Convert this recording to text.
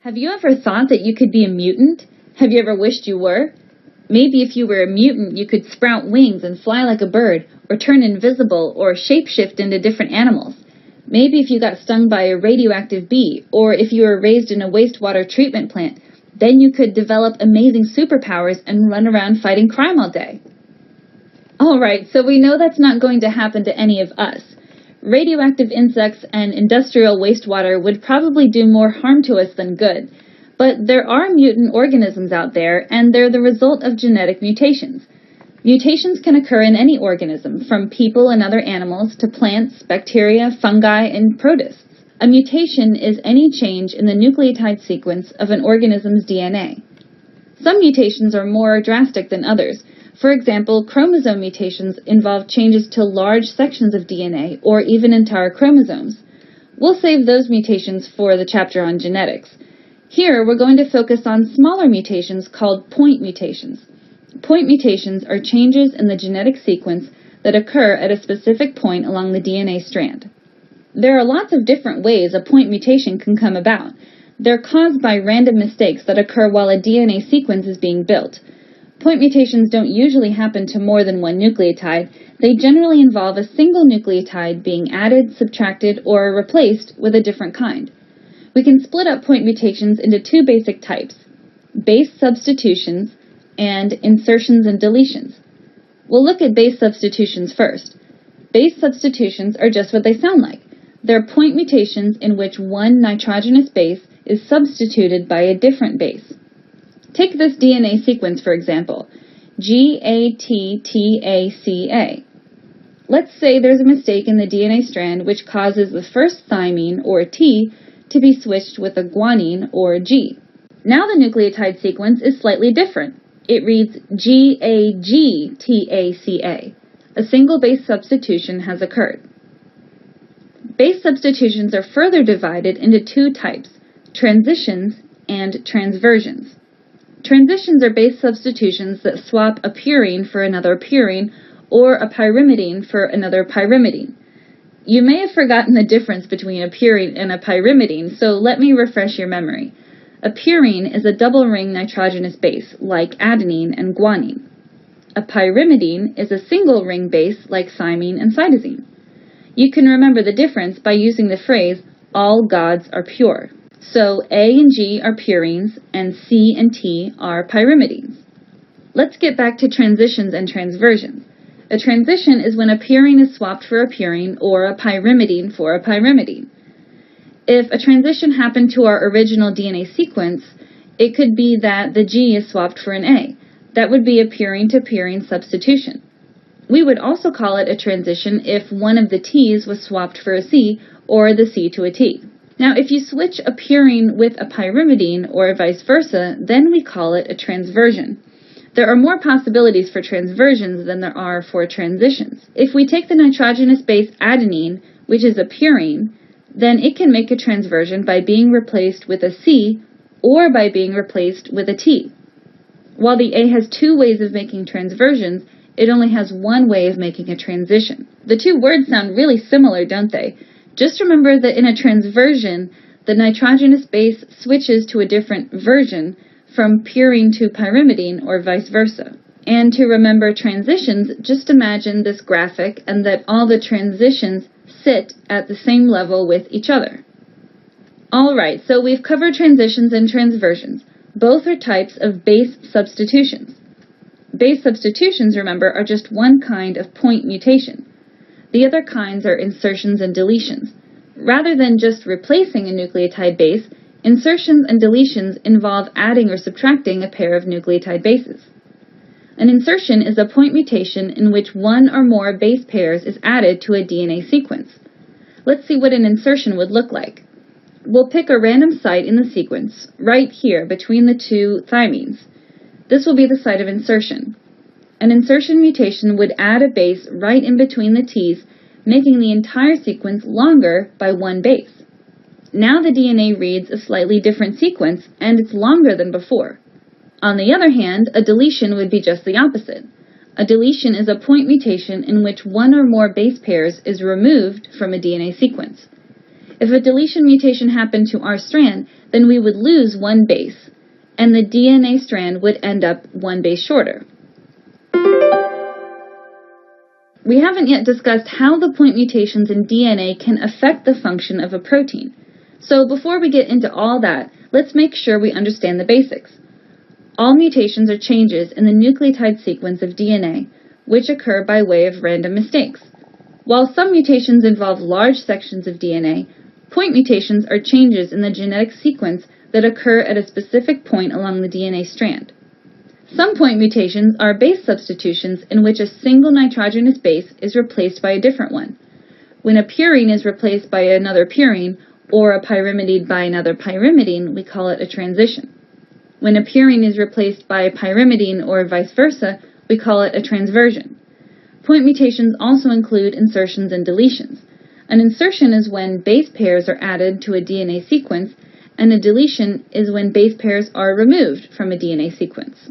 Have you ever thought that you could be a mutant? Have you ever wished you were? Maybe if you were a mutant, you could sprout wings and fly like a bird, or turn invisible, or shapeshift into different animals. Maybe if you got stung by a radioactive bee, or if you were raised in a wastewater treatment plant, then you could develop amazing superpowers and run around fighting crime all day. Alright, so we know that's not going to happen to any of us. Radioactive insects and industrial wastewater would probably do more harm to us than good. But there are mutant organisms out there, and they're the result of genetic mutations. Mutations can occur in any organism, from people and other animals to plants, bacteria, fungi, and protists. A mutation is any change in the nucleotide sequence of an organism's DNA. Some mutations are more drastic than others. For example, chromosome mutations involve changes to large sections of DNA or even entire chromosomes. We'll save those mutations for the chapter on genetics. Here, we're going to focus on smaller mutations called point mutations. Point mutations are changes in the genetic sequence that occur at a specific point along the DNA strand. There are lots of different ways a point mutation can come about. They're caused by random mistakes that occur while a DNA sequence is being built. Point mutations don't usually happen to more than one nucleotide. They generally involve a single nucleotide being added, subtracted, or replaced with a different kind. We can split up point mutations into two basic types: base substitutions and insertions and deletions. We'll look at base substitutions first. Base substitutions are just what they sound like. They're point mutations in which one nitrogenous base is substituted by a different base. Take this DNA sequence, for example, GATTACA. Let's say there's a mistake in the DNA strand which causes the first thymine, or T, to be switched with a guanine, or G. Now the nucleotide sequence is slightly different. It reads GAGTACA. A single base substitution has occurred. Base substitutions are further divided into two types: transitions and transversions. Transitions are base substitutions that swap a purine for another purine, or a pyrimidine for another pyrimidine. You may have forgotten the difference between a purine and a pyrimidine, so let me refresh your memory. A purine is a double-ring nitrogenous base, like adenine and guanine. A pyrimidine is a single-ring base, like thymine and cytosine. You can remember the difference by using the phrase, "all gods are pure." So A and G are purines, and C and T are pyrimidines. Let's get back to transitions and transversions. A transition is when a purine is swapped for a purine, or a pyrimidine for a pyrimidine. If a transition happened to our original DNA sequence, it could be that the G is swapped for an A. That would be a purine to purine substitution. We would also call it a transition if one of the T's was swapped for a C, or the C to a T. Now, if you switch a purine with a pyrimidine, or vice versa, then we call it a transversion. There are more possibilities for transversions than there are for transitions. If we take the nitrogenous base adenine, which is a purine, then it can make a transversion by being replaced with a C, or by being replaced with a T. While the A has two ways of making transversions, it only has one way of making a transition. The two words sound really similar, don't they? Just remember that in a transversion, the nitrogenous base switches to a different version, from purine to pyrimidine, or vice versa. And to remember transitions, just imagine this graphic and that all the transitions sit at the same level with each other. Alright, so we've covered transitions and transversions. Both are types of base substitutions. Base substitutions, remember, are just one kind of point mutation. The other kinds are insertions and deletions. Rather than just replacing a nucleotide base, insertions and deletions involve adding or subtracting a pair of nucleotide bases. An insertion is a point mutation in which one or more base pairs is added to a DNA sequence. Let's see what an insertion would look like. We'll pick a random site in the sequence, right here between the two thymines. This will be the site of insertion. An insertion mutation would add a base right in between the T's, making the entire sequence longer by one base. Now the DNA reads a slightly different sequence, and it's longer than before. On the other hand, a deletion would be just the opposite. A deletion is a point mutation in which one or more base pairs is removed from a DNA sequence. If a deletion mutation happened to our strand, then we would lose one base, and the DNA strand would end up one base shorter. We haven't yet discussed how the point mutations in DNA can affect the function of a protein. So before we get into all that, let's make sure we understand the basics. All mutations are changes in the nucleotide sequence of DNA, which occur by way of random mistakes. While some mutations involve large sections of DNA, point mutations are changes in the genetic sequence that occur at a specific point along the DNA strand. Some point mutations are base substitutions in which a single nitrogenous base is replaced by a different one. When a purine is replaced by another purine, or a pyrimidine by another pyrimidine, we call it a transition. When a purine is replaced by a pyrimidine or vice versa, we call it a transversion. Point mutations also include insertions and deletions. An insertion is when base pairs are added to a DNA sequence, and a deletion is when base pairs are removed from a DNA sequence.